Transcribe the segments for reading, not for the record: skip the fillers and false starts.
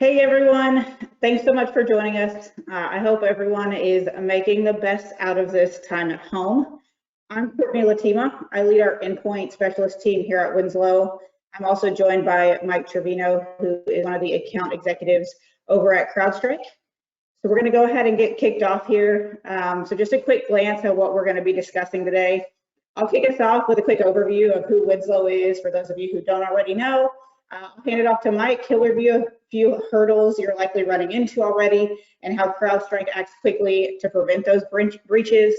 Hey everyone, thanks so much for joining us. I hope everyone is making the best out of this time at home. I'm Courtney Latima. I lead our endpoint specialist team here at Winslow. I'm also joined by Mike Trevino, who is one of the account executives over at Crowdstrike. So we're going to go ahead and get kicked off here. So just a quick glance at what we're going to be discussing today. I'll kick us off with a quick overview of who Winslow is for those of you who don't already know. I'll hand it off to Mike. He'll review a few hurdles you're likely running into already and how Crowdstrike acts quickly to prevent those breaches.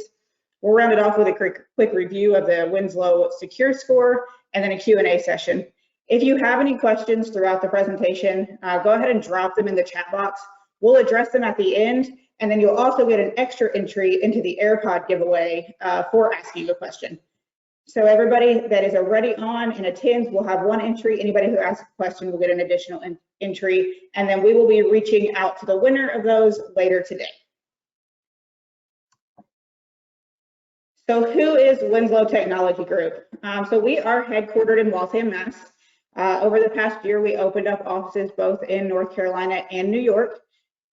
We'll round it off with a quick review of the Winslow Secure Score and then a Q&A session. If you have any questions throughout the presentation, go ahead and drop them in the chat box. We'll address them at the end, and then you'll also get an extra entry into the AirPod giveaway for asking a question. So everybody that is already on and attends will have one entry. Anybody who asks a question will get an additional entry, and then we will be reaching out to the winner of those later today. So who is Winslow Technology Group? So we are headquartered in Waltham, Mass. Over the past year, we opened up offices both in North Carolina and New York.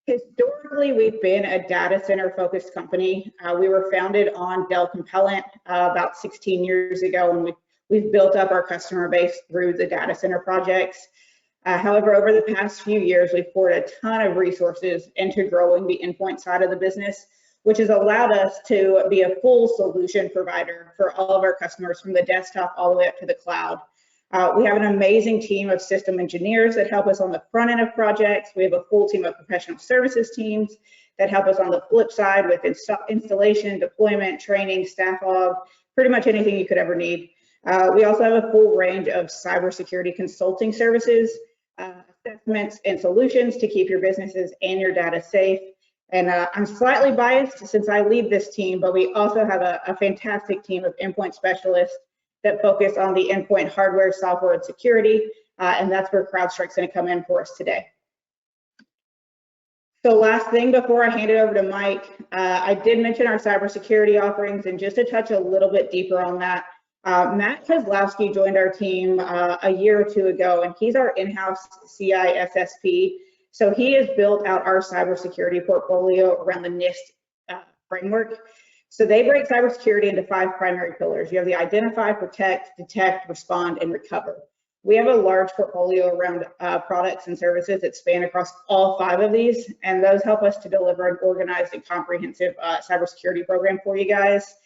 Historically, we've been a data center focused company. We were founded on Dell Compellent about 16 years ago, and we've built up our customer base through the data center projects. However, over the past few years, we've poured a ton of resources into growing the endpoint side of the business, which has allowed us to be a full solution provider for all of our customers from the desktop all the way up to the cloud. We have an amazing team of system engineers that help us on the front end of projects. We have a full team of professional services teams that help us on the flip side with installation, deployment, training, staff log, pretty much anything you could ever need. We also have a full range of cybersecurity consulting services, assessments, and solutions to keep your businesses and your data safe. And I'm slightly biased since I lead this team, but we also have a fantastic team of endpoint specialists that focus on the endpoint hardware, software, and security, and that's where Crowdstrike's going to come in for us today. So last thing before I hand it over to Mike, I did mention our cybersecurity offerings, and just to touch a little bit deeper on that, Matt Kozlowski joined our team a year or two ago, and he's our in-house CISSP. So he has built out our cybersecurity portfolio around the NIST framework. So they break cybersecurity into 5 primary pillars. You have the identify, protect, detect, respond, and recover. We have a large portfolio around products and services that span across all 5 of these, and those help us to deliver an organized and comprehensive cybersecurity program for you guys.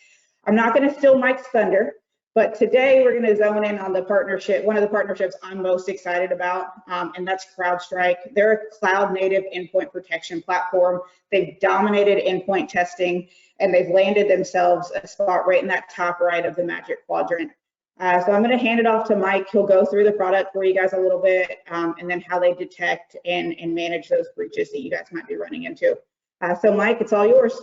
I'm not going to steal Mike's thunder, but today we're going to zone in on the partnership, one of the partnerships I'm most excited about, and that's Crowdstrike. They're a cloud-native endpoint protection platform. They've dominated endpoint testing, and they've landed themselves a spot right in that top right of the Magic Quadrant. So I'm going to hand it off to Mike. He'll go through the product for you guys a little bit, and then how they detect and manage those breaches that you guys might be running into. So Mike, it's all yours.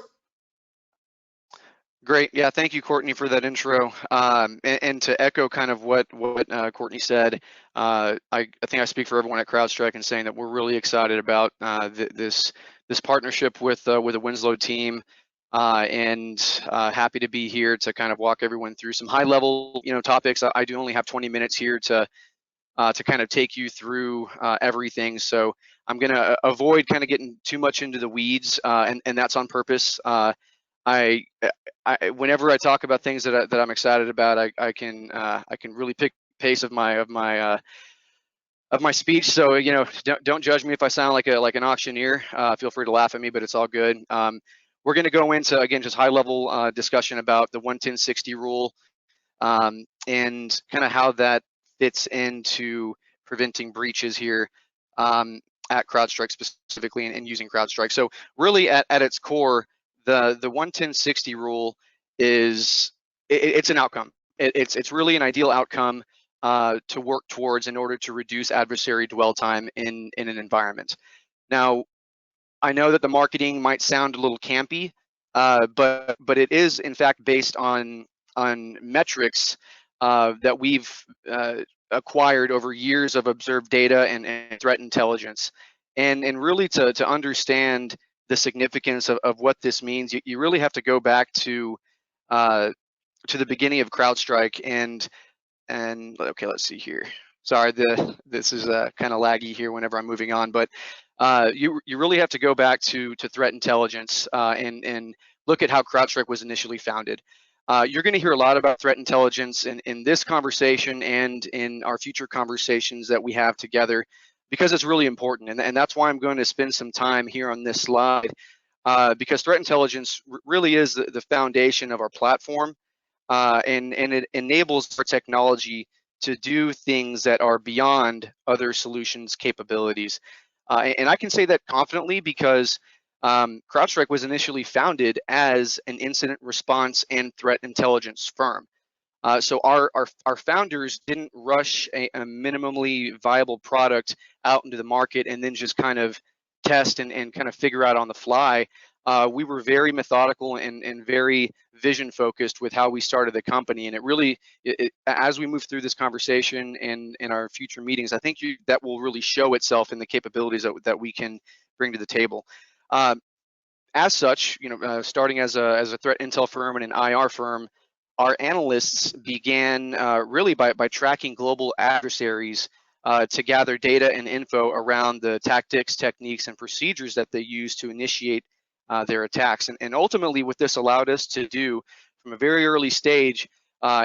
Great. Yeah, thank you, Courtney, for that intro. And to echo kind of what Courtney said, I think I speak for everyone at Crowdstrike in saying that we're really excited about this partnership with the Winslow team, and happy to be here to kind of walk everyone through some high-level topics. I do only have 20 minutes here to kind of take you through everything, so I'm going to avoid kind of getting too much into the weeds, and that's on purpose. Whenever I talk about things that I'm excited about, I can really pick pace of my speech. So don't judge me if I sound like an auctioneer. Feel free to laugh at me, but it's all good. We're going to go into, again, just high level discussion about the 11060 rule, and kind of how that fits into preventing breaches here at Crowdstrike specifically, and using Crowdstrike. So really at its core, the 11060 rule is it's an outcome. It's really an ideal outcome to work towards in order to reduce adversary dwell time in an environment. Now, I know that the marketing might sound a little campy, but it is in fact based on metrics that we've acquired over years of observed data and threat intelligence, and really to understand the significance of what this means, you really have to go back to the beginning of Crowdstrike, and okay, let's see here. Sorry, this is kind of laggy here whenever I'm moving on, but you really have to go back to threat intelligence and look at how CrowdStrike was initially founded. You're going to hear a lot about threat intelligence in this conversation and in our future conversations that we have together, because it's really important, and that's why I'm going to spend some time here on this slide, because threat intelligence really is the foundation of our platform, and it enables our technology to do things that are beyond other solutions capabilities. And I can say that confidently because CrowdStrike was initially founded as an incident response and threat intelligence firm. So our founders didn't rush a minimally viable product out into the market and then just kind of test and kind of figure out on the fly. We were very methodical and very vision focused with how we started the company. And it really, as we move through this conversation and in our future meetings, I think that will really show itself in the capabilities that we can bring to the table. As such, starting as a threat intel firm and an IR firm, our analysts began really by tracking global adversaries to gather data and info around the tactics, techniques, and procedures that they use to initiate their attacks. And ultimately, what this allowed us to do from a very early stage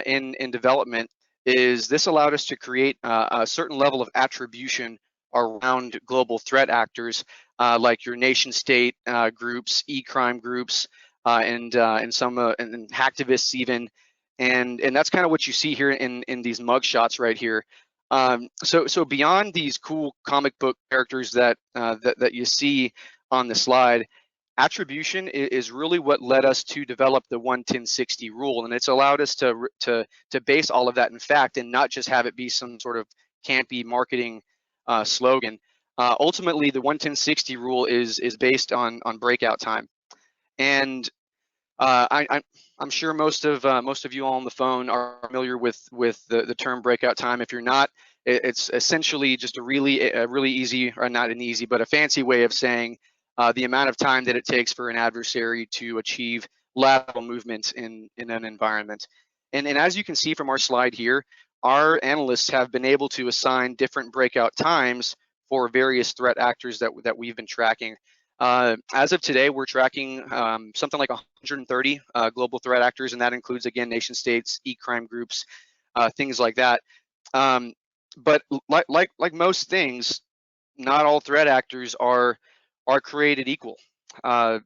in development is this allowed us to create a certain level of attribution around global threat actors like your nation state groups, e-crime groups, and some and hacktivists even. And that's kind of what you see here in these mug shots right here. So beyond these cool comic book characters that you see on the slide, attribution is really what led us to develop the 1-10-60 rule, and it's allowed us to base all of that in fact and not just have it be some sort of campy marketing slogan. Ultimately, the 1-10-60 rule is based on breakout time, and I'm sure most of you all on the phone are familiar with the term breakout time. If you're not, it's essentially just a really easy, or not an easy, but a fancy way of saying the amount of time that it takes for an adversary to achieve lateral movement in an environment. And as you can see from our slide here, our analysts have been able to assign different breakout times for various threat actors that we've been tracking. As of today, we're tracking something like 130 global threat actors, and that includes, again, nation states, e-crime groups, things like that. But like most things, not all threat actors are created equal. But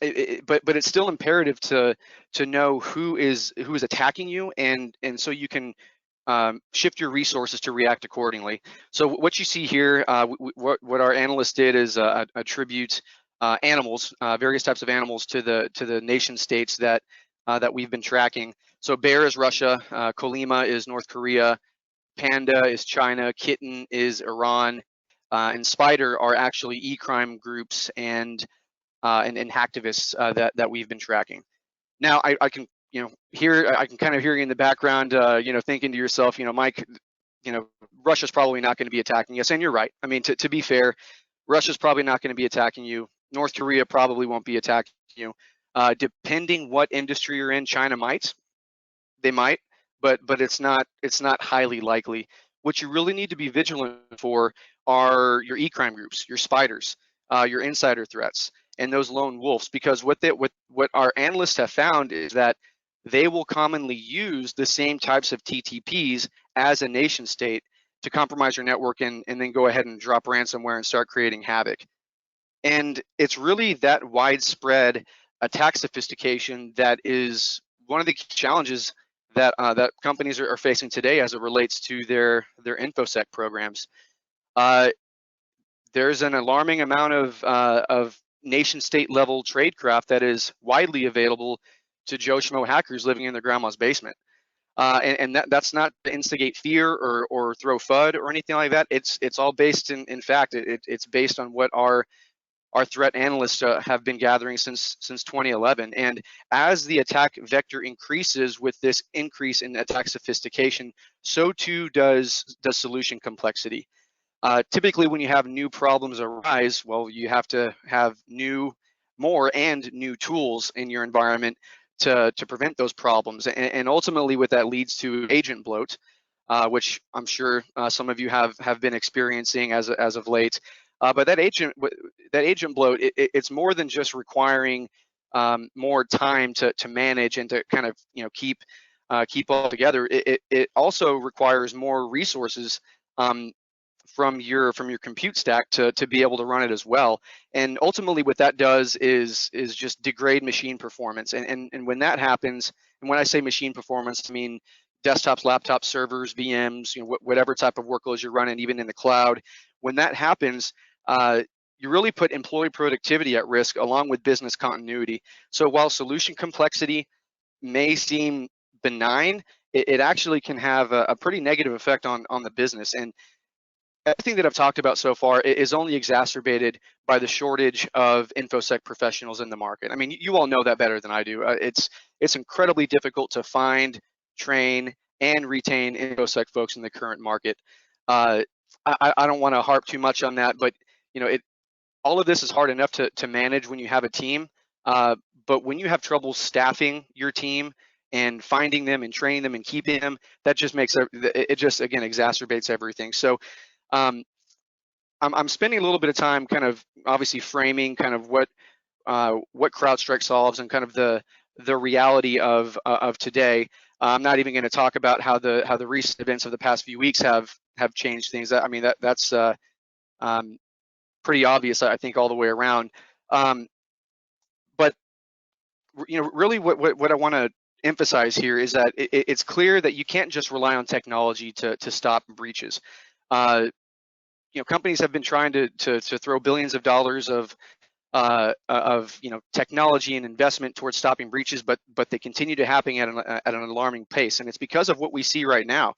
it's still imperative to know who is attacking you, and so you can shift your resources to react accordingly. So what you see here, what our analysts did is attribute animals, various types of animals, to the nation states that we've been tracking. So bear is Russia, Kolima is North Korea, panda is China, kitten is Iran, and spider are actually e-crime groups and hacktivists that we've been tracking. Now I can I can kind of hear you in the background, thinking to yourself, Mike, Russia's probably not going to be attacking us, and you're right. I mean, to be fair, Russia's probably not going to be attacking you. North Korea probably won't be attacking you. Depending what industry you're in, China might. They might, but it's not highly likely. What you really need to be vigilant for are your e-crime groups, your spiders, your insider threats, and those lone wolves, because what our analysts have found is that they will commonly use the same types of TTPs as a nation state to compromise your network and then go ahead and drop ransomware and start creating havoc. And it's really that widespread attack sophistication that is one of the key challenges that companies are facing today as it relates to their InfoSec programs. There's an alarming amount of nation-state level tradecraft that is widely available to Joe Schmo hackers living in their grandma's basement. And that's not to instigate fear or throw FUD or anything like that. It's all based in fact, it's based on what our threat analysts have been gathering since 2011. And as the attack vector increases with this increase in attack sophistication, so too does solution complexity. Typically, when you have new problems arise, well, you have to have more and new tools in your environment to prevent those problems. And ultimately, what that leads to agent bloat. which I'm sure some of you have been experiencing as of late. But that agent bloat, it's more than just requiring more time to manage and to kind of keep all together. It also requires more resources from your compute stack to be able to run it as well. And ultimately what that does is just degrade machine performance. And when that happens, and when I say machine performance, I mean desktops, laptops, servers, VMs, whatever type of workloads you're running, even in the cloud. When that happens, you really put employee productivity at risk along with business continuity. So while solution complexity may seem benign, it actually can have a pretty negative effect on the business. And everything that I've talked about so far is only exacerbated by the shortage of InfoSec professionals in the market. I mean, you all know that better than I do. It's incredibly difficult to find, train, and retain InfoSec folks in the current market. I don't want to harp too much on that, but all of this is hard enough to manage when you have a team. But when you have trouble staffing your team and finding them and training them and keeping them, that just makes it just again exacerbates everything. So I'm spending a little bit of time kind of obviously framing kind of what Crowdstrike solves and kind of the reality of today. I'm not even going to talk about how the recent events of the past few weeks have changed things. I mean that's pretty obvious, I think, all the way around. But really what I want to emphasize here is that it's clear that you can't just rely on technology to stop breaches. Companies have been trying to throw billions of dollars of technology and investment towards stopping breaches, but they continue to happen at an alarming pace, and it's because of what we see right now.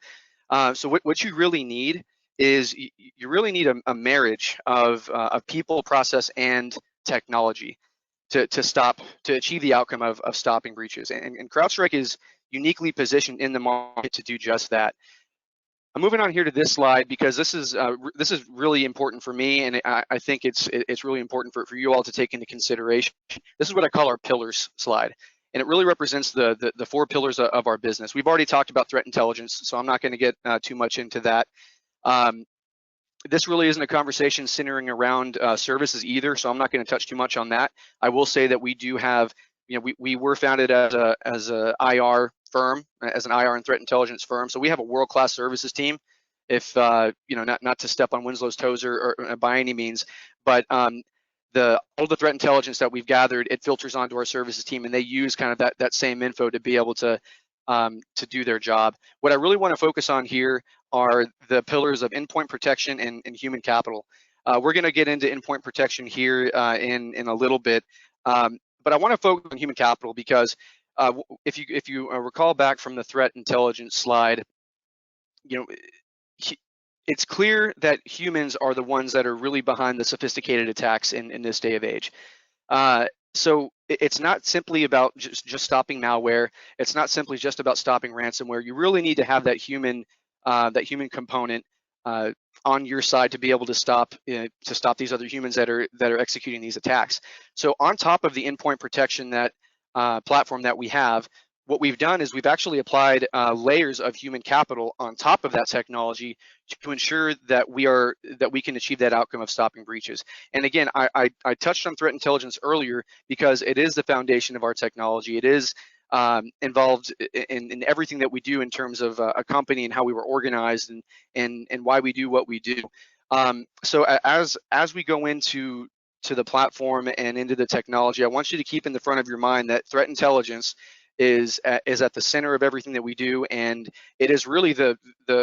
So what you really need is you really need a marriage of people, process, and technology to achieve the outcome of stopping breaches. And CrowdStrike is uniquely positioned in the market to do just that. I'm moving on here to this slide because this is really important for me, and I think it's really important for you all to take into consideration. This is what I call our pillars slide, and it really represents the 4 pillars of our business. We've already talked about threat intelligence, so I'm not going to get too much into that. This really isn't a conversation centering around services either, so I'm not going to touch too much on that. I will say that we do have, we were founded as a IR firm, as an IR and threat intelligence firm, so we have a world-class services team. If not to step on Winslow's toes or by any means, but all the threat intelligence that we've gathered, it filters onto our services team, and they use kind of that same info to be able to do their job. What I really want to focus on here are the pillars of endpoint protection and human capital. We're going to get into endpoint protection here in a little bit, but I want to focus on human capital because if you recall back from the threat intelligence slide, it's clear that humans are the ones that are really behind the sophisticated attacks in this day of age. So it's not simply about just stopping malware. It's not simply just about stopping ransomware. You really need to have that human component on your side to be able to stop these other humans that are executing these attacks. So on top of the endpoint protection that platform that we have, what we've done is we've actually applied layers of human capital on top of that technology to ensure that we can achieve that outcome of stopping breaches. And again, I touched on threat intelligence earlier because it is the foundation of our technology. It is involved in everything that we do in terms of a company and how we were organized and why we do what we do. So as we go into the platform and into the technology, I want you to keep in the front of your mind that threat intelligence is at the center of everything that we do, and it is really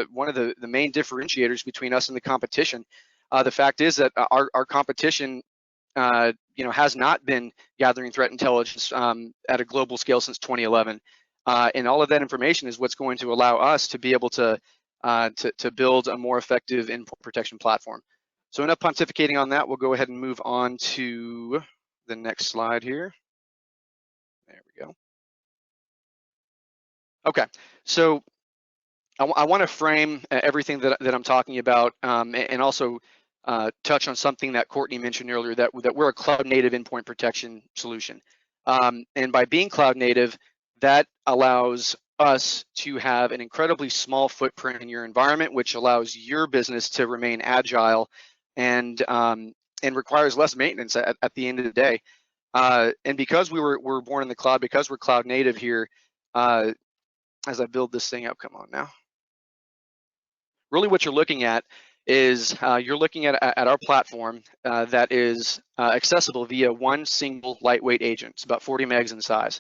one of the main differentiators between us and the competition. The fact is that our competition has not been gathering threat intelligence at a global scale since 2011, and all of that information is what's going to allow us to be able to build a more effective endpoint protection platform. So enough pontificating on that. We'll go ahead and move on to the next slide here. There we go. Okay, so I want to frame everything that I'm talking about and also touch on something that Courtney mentioned earlier, that we're a cloud native endpoint protection solution. And by being cloud native, that allows us to have an incredibly small footprint in your environment, which allows your business to remain agile and requires less maintenance at the end of the day. And because we're born in the cloud, because we're cloud native here, as I build this thing up, come on now. Really what you're looking at is you're looking at our platform that is accessible via one single lightweight agent. It's about 40 megs in size.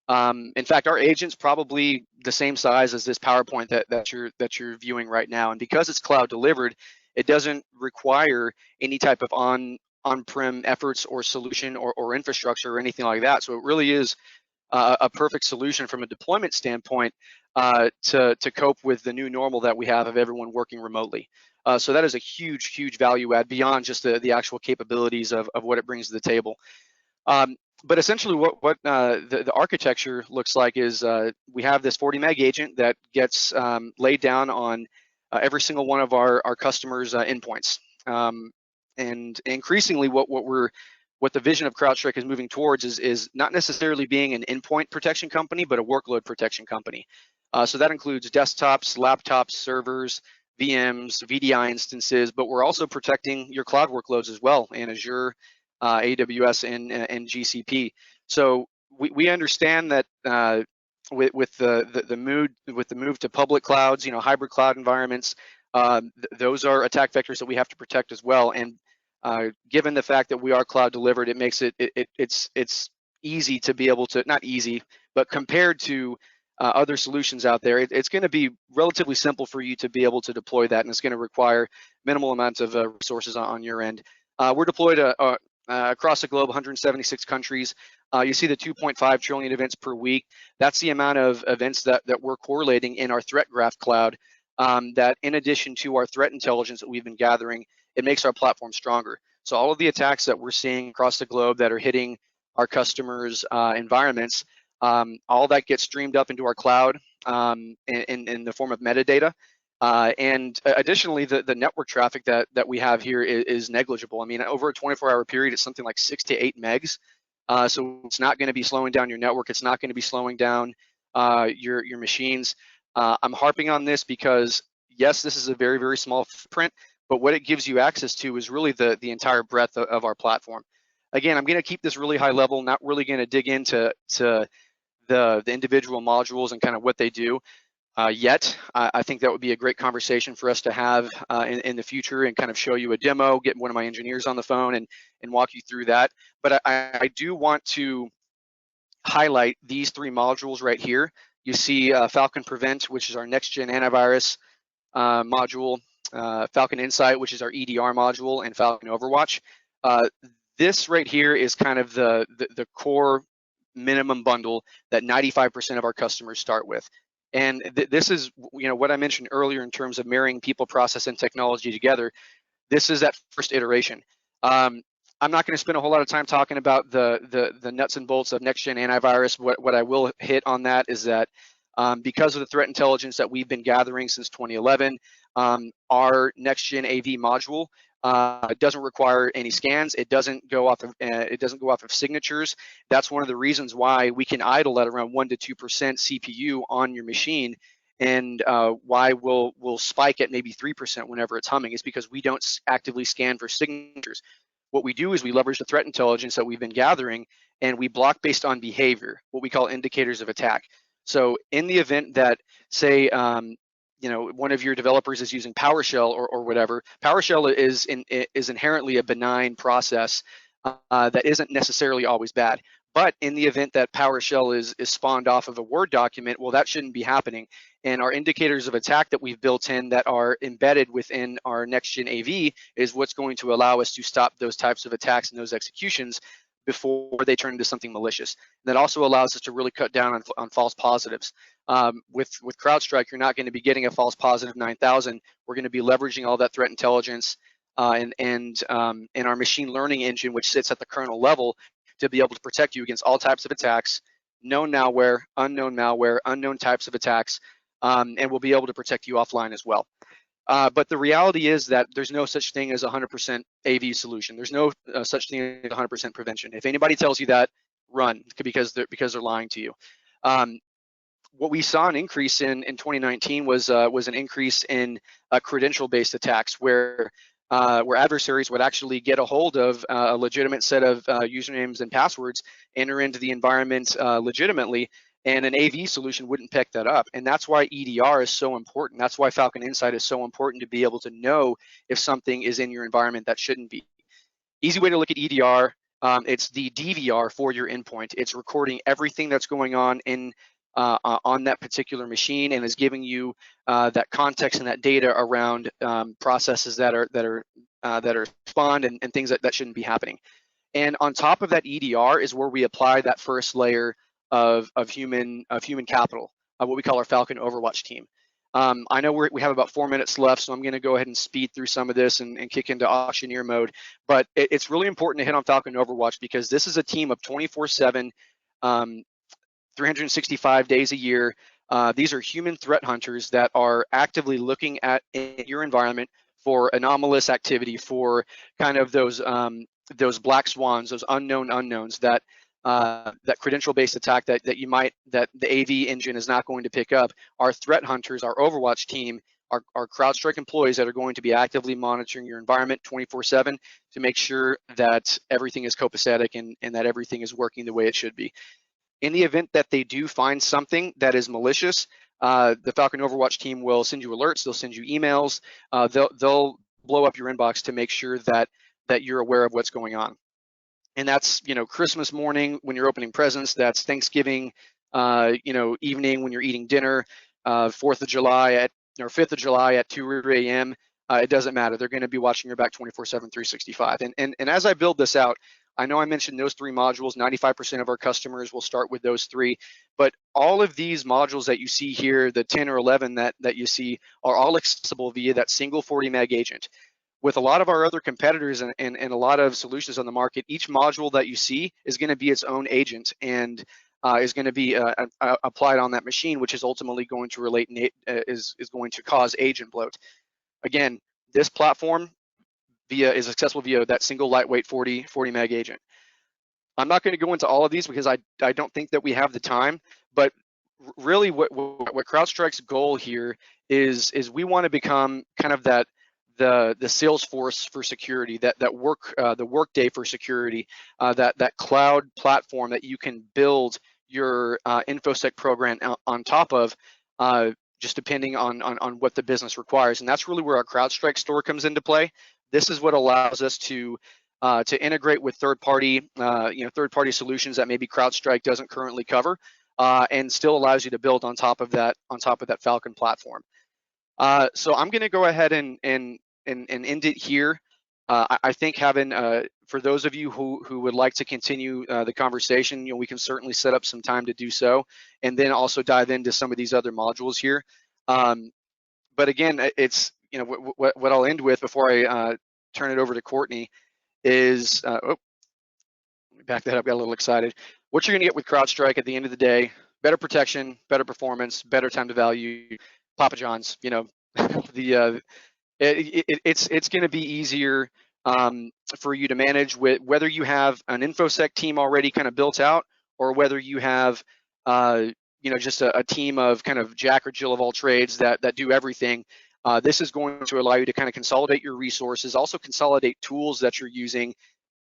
In fact, our agent's probably the same size as this PowerPoint that you're viewing right now. And because it's cloud delivered, it doesn't require any type of on-prem efforts or solution or infrastructure or anything like that. So it really is a perfect solution from a deployment standpoint to cope with the new normal that we have of everyone working remotely. So that is a huge value add beyond just the actual capabilities of what it brings to the table. But essentially what the architecture looks like is we have this 40 meg agent that gets laid down on every single one of our customers' endpoints. And increasingly what the vision of Crowdstrike is moving towards is not necessarily being an endpoint protection company, but a workload protection company. So that includes desktops, laptops, servers, VMs, VDI instances, but we're also protecting your cloud workloads as well in Azure, AWS, and GCP. So we understand that with the move to public clouds, hybrid cloud environments, those are attack vectors that we have to protect as well. And given the fact that we are cloud delivered, it makes it's easy to be able to, not easy, but compared to other solutions out there, it's going to be relatively simple for you to be able to deploy that, and it's going to require minimal amounts of resources on your end. We're deployed across the globe, 176 countries. You see the 2.5 trillion events per week. That's the amount of events that we're correlating in our threat graph cloud. That in addition to our threat intelligence that we've been gathering, it makes our platform stronger. So all of the attacks that we're seeing across the globe that are hitting our customers' environments, all that gets streamed up into our cloud in the form of metadata. And additionally, the network traffic that we have here is negligible. I mean, over a 24-hour period, it's something like 6 to 8 megs. So it's not going to be slowing down your network. It's not going to be slowing down your machines. I'm harping on this because, yes, this is a very small footprint, but what it gives you access to is really the entire breadth of our platform. Again, I'm going to keep this really high level, not really going to dig into the individual modules and kind of what they do yet. I think that would be a great conversation for us to have in the future and kind of show you a demo, get one of my engineers on the phone and walk you through that. But I do want to highlight these 3 modules right here. You see Falcon Prevent, which is our next-gen antivirus module, Falcon Insight, which is our EDR module, and Falcon Overwatch. This right here is kind of the core minimum bundle that 95% of our customers start with. And this is what I mentioned earlier in terms of marrying people, process, and technology together. This is that first iteration. I'm not going to spend a whole lot of time talking about the nuts and bolts of next-gen antivirus. What I will hit on that is that because of the threat intelligence that we've been gathering since 2011, our next-gen AV module doesn't require any scans. It doesn't go off of signatures. That's one of the reasons why we can idle at around 1 to 2% CPU on your machine, and why we'll spike at maybe 3% whenever it's humming. Is because we don't actively scan for signatures. What we do is we leverage the threat intelligence that we've been gathering, and we block based on behavior, what we call indicators of attack. So in the event that, say, one of your developers is using PowerShell or whatever, PowerShell is inherently a benign process that isn't necessarily always bad. But in the event that PowerShell is spawned off of a Word document, well, that shouldn't be happening. And our indicators of attack that we've built in that are embedded within our next-gen AV is what's going to allow us to stop those types of attacks and those executions before they turn into something malicious. That also allows us to really cut down on false positives. With Crowdstrike, you're not going to be getting a false positive 9,000. We're going to be leveraging all that threat intelligence and our machine learning engine, which sits at the kernel level, to be able to protect you against all types of attacks, known malware, unknown types of attacks, and we'll be able to protect you offline as well. But the reality is that there's no such thing as 100% AV solution. There's no such thing as 100% prevention. If anybody tells you that, run, because they're lying to you. what we saw an increase in 2019 was an increase in credential-based attacks, where adversaries would actually get a hold of a legitimate set of usernames and passwords, enter into the environment legitimately, and an AV solution wouldn't pick that up. And that's why EDR is so important. That's why Falcon Insight is so important, to be able to know if something is in your environment that shouldn't be. Easy way to look at EDR, it's the DVR for your endpoint. It's recording everything that's going on on that particular machine, and is giving you that context and that data around processes that are spawned and things that shouldn't be happening. And on top of that EDR is where we apply that first layer of human capital, what we call our Falcon Overwatch team. I know we have about 4 minutes left, so I'm going to go ahead and speed through some of this and kick into auctioneer mode. But it's really important to hit on Falcon Overwatch, because this is a team of 24/7, 365 days a year. These are human threat hunters that are actively looking at your environment for anomalous activity, for kind of those black swans, those unknown unknowns, that credential-based attack that the AV engine is not going to pick up. Our threat hunters, our Overwatch team, are Crowdstrike employees that are going to be actively monitoring your environment 24/7 to make sure that everything is copacetic and that everything is working the way it should be. In the event that they do find something that is malicious, the Falcon Overwatch team will send you alerts. They'll send you emails. They'll blow up your inbox to make sure that you're aware of what's going on. And that's, Christmas morning when you're opening presents. That's Thanksgiving, evening when you're eating dinner. 4th of July or 5th of July at 2 a.m. It doesn't matter. They're going to be watching your back 24/7, 365. And as I build this out, I know I mentioned those 3 modules. 95% of our customers will start with those 3, but all of these modules that you see here, the 10 or 11 that you see, are all accessible via that single 40 meg agent. With a lot of our other competitors and a lot of solutions on the market, each module that you see is going to be its own agent, and is going to be applied on that machine, which is ultimately going to is going to cause agent bloat. Again, this platform is accessible via that single lightweight 40 meg agent. I'm not going to go into all of these because I don't think that we have the time, but really what CrowdStrike's goal here is we want to become kind of the Salesforce for security, the Workday for security, that cloud platform that you can build your InfoSec program on top of, just depending on what the business requires. And that's really where our CrowdStrike store comes into play. This is what allows us to integrate with third-party solutions that maybe CrowdStrike doesn't currently cover, and still allows you to build on top of that Falcon platform. So I'm going to go ahead and end it here. I think having for those of you who would like to continue the conversation, we can certainly set up some time to do so, and then also dive into some of these other modules here. But again, it's what I'll end with before I turn it over to Courtney is let me back that up. Got a little excited. What you're going to get with CrowdStrike at the end of the day: better protection, better performance, better time to value. Papa John's, it's going to be easier for you to manage with whether you have an InfoSec team already kind of built out, or whether you have just a team of kind of Jack or Jill of all trades that do everything. This is going to allow you to kind of consolidate your resources, also consolidate tools that you're using,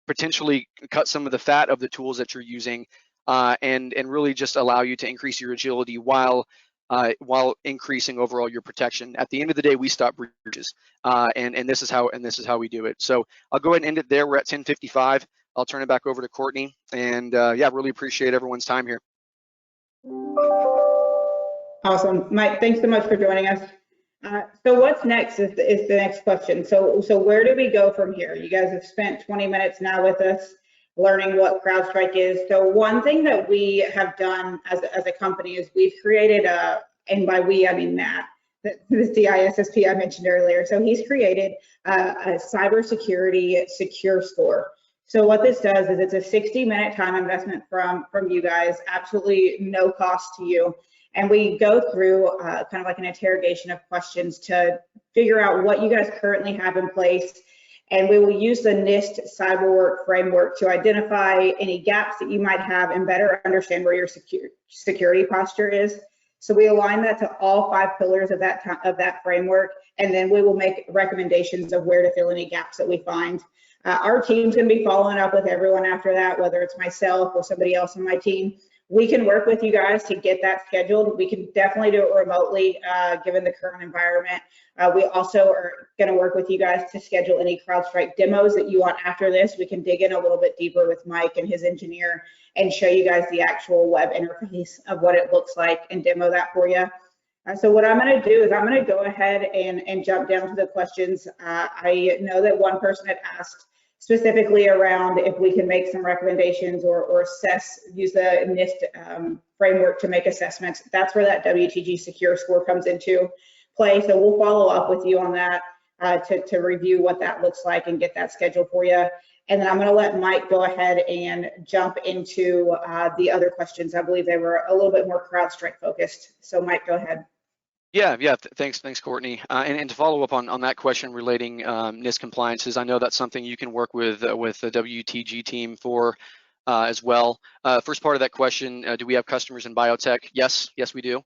potentially cut some of the fat of the tools that you're using, and really just allow you to increase your agility while increasing overall your protection. At the end of the day, we stop breaches, and this is how we do it. So I'll go ahead and end it there. We're at 10:55. I'll turn it back over to Courtney, and really appreciate everyone's time here. Awesome, Mike. Thanks so much for joining us. So what's next is the next question. So where do we go from here? You guys have spent 20 minutes now with us learning what CrowdStrike is. So one thing that we have done as a company is we've created and by we I mean Matt, the CISSP I mentioned earlier. So he's created a cybersecurity secure score. So what this does is it's a 60-minute time investment from you guys, absolutely no cost to you. And we go through kind of like an interrogation of questions to figure out what you guys currently have in place. And we will use the NIST CyberWork framework to identify any gaps that you might have and better understand where your security posture is. So we align that to all 5 pillars of that framework, and then we will make recommendations of where to fill any gaps that we find. Our team's going to be following up with everyone after that, whether it's myself or somebody else on my team. We can work with you guys to get that scheduled. We can definitely do it remotely, given the current environment. We also are going to work with you guys to schedule any CrowdStrike demos that you want after this. We can dig in a little bit deeper with Mike and his engineer and show you guys the actual web interface of what it looks like and demo that for you. So what I'm going to do is I'm going to go ahead and jump down to the questions. I know that one person had asked specifically around if we can make some recommendations or use the NIST framework to make assessments. That's where that WTG secure score comes into play. So we'll follow up with you on that to review what that looks like and get that scheduled for you. And then I'm going to let Mike go ahead and jump into the other questions. I believe they were a little bit more CrowdStrike focused. So Mike, go ahead. Yeah, thanks, Courtney. And to follow up on that question relating NIST compliances, I know that's something you can work with the WTG team for as well. First part of that question, do we have customers in biotech? Yes, we do.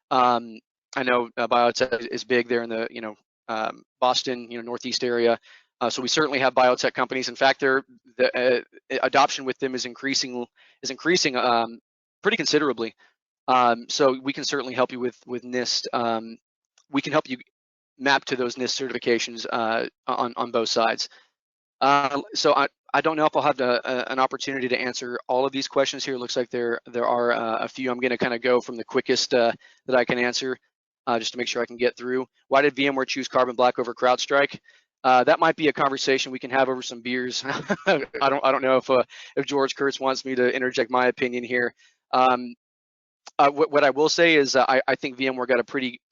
I know biotech is big there in the Boston, Northeast area. So we certainly have biotech companies. In fact, the adoption with them is increasing pretty considerably. So we can certainly help you with NIST. We can help you map to those NIST certifications on both sides. So I don't know if I'll have an opportunity to answer all of these questions here. It looks like there are a few. I'm going to kind of go from the quickest that I can answer, just to make sure I can get through. Why did VMware choose Carbon Black over CrowdStrike? That might be a conversation we can have over some beers. I don't know if George Kurtz wants me to interject my opinion here. What I will say is I think VMware got a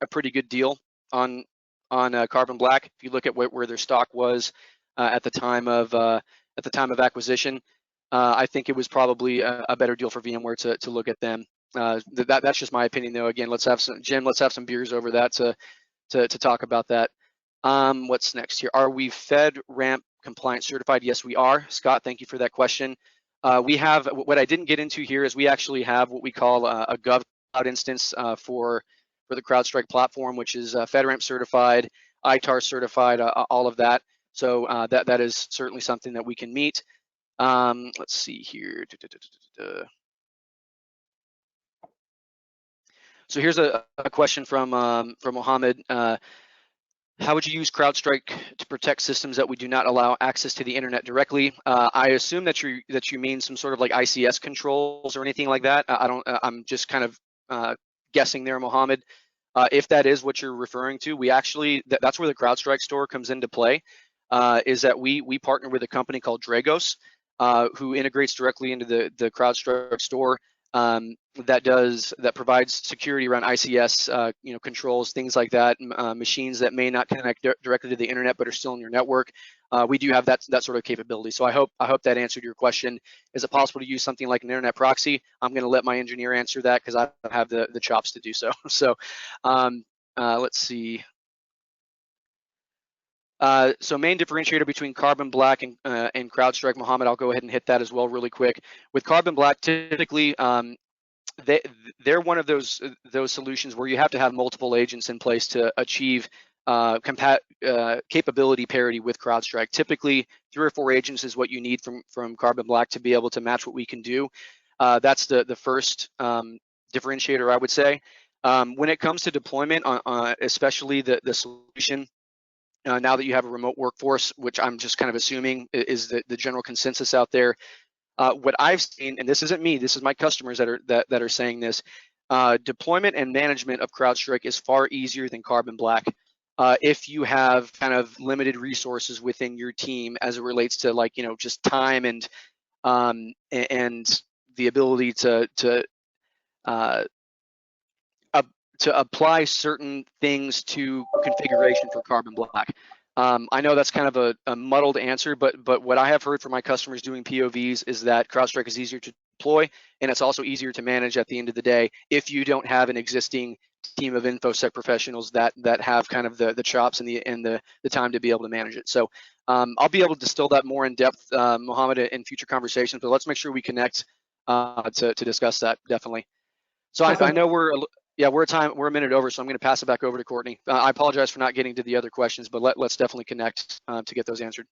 pretty good deal on Carbon Black. If you look at where their stock was at the time of acquisition, I think it was probably a better deal for VMware to look at them. That's just my opinion, though. Again, let's have some beers over that to talk about that. What's next here? Are we FedRAMP compliant certified? Yes, we are. Scott, thank you for that question. We have, what I didn't get into here is we actually have what we call a GovCloud instance for the CrowdStrike platform, which is FedRAMP certified, ITAR certified, all of that. So that is certainly something that we can meet. Let's see here. So here's a question from Mohammed. How would you use CrowdStrike to protect systems that we do not allow access to the internet directly? I assume that you mean some sort of like ICS controls or anything like that. I'm just kind of guessing there, Mohammed. If that is what you're referring to, we actually that's where the CrowdStrike store comes into play. Is that we partner with a company called Dragos, who integrates directly into the CrowdStrike store. That provides security around ICS, controls, things like that, machines that may not connect directly to the internet but are still in your network. We do have that sort of capability. So I hope that answered your question. Is it possible to use something like an internet proxy? I'm going to let my engineer answer that because I don't have the chops to do so. So let's see. So main differentiator between Carbon Black and CrowdStrike, Mohammed, I'll go ahead and hit that as well really quick. With Carbon Black, typically they're one of those solutions where you have to have multiple agents in place to achieve capability parity with CrowdStrike. Typically, 3 or 4 agents is what you need from Carbon Black to be able to match what we can do. That's the first differentiator, I would say. When it comes to deployment, especially the solution, now that you have a remote workforce, which I'm just kind of assuming is the general consensus out there, what I've seen, and this isn't me, this is my customers that are saying this, deployment and management of CrowdStrike is far easier than Carbon Black. If you have kind of limited resources within your team as it relates to just time and the ability to apply certain things to configuration for Carbon Black. I know that's kind of a muddled answer, but what I have heard from my customers doing POVs is that CrowdStrike is easier to deploy, and it's also easier to manage at the end of the day if you don't have an existing team of InfoSec professionals that have kind of the chops and the time to be able to manage it. So I'll be able to distill that more in depth, Mohammed, in future conversations, but let's make sure we connect to discuss that, definitely. So I know we're Yeah, we're a minute over, so I'm going to pass it back over to Courtney. I apologize for not getting to the other questions, but let's definitely connect to get those answered.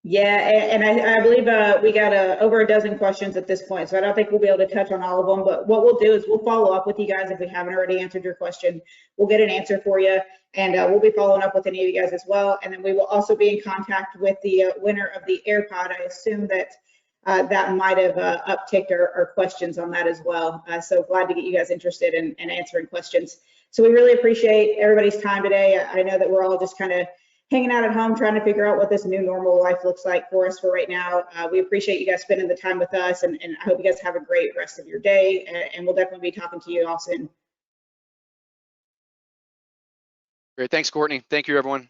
Yeah, and I believe we got over a dozen questions at this point, so I don't think we'll be able to touch on all of them, but what we'll do is we'll follow up with you guys if we haven't already answered your question. We'll get an answer for you, and we'll be following up with any of you guys as well, and then we will also be in contact with the winner of the AirPod. I assume that that might have upticked our questions on that as well. So glad to get you guys interested in answering questions. So we really appreciate everybody's time today. I know that we're all just kind of hanging out at home trying to figure out what this new normal life looks like for us for right now. We appreciate you guys spending the time with us, and I hope you guys have a great rest of your day, and we'll definitely be talking to you all soon. Great. Thanks, Courtney. Thank you, everyone.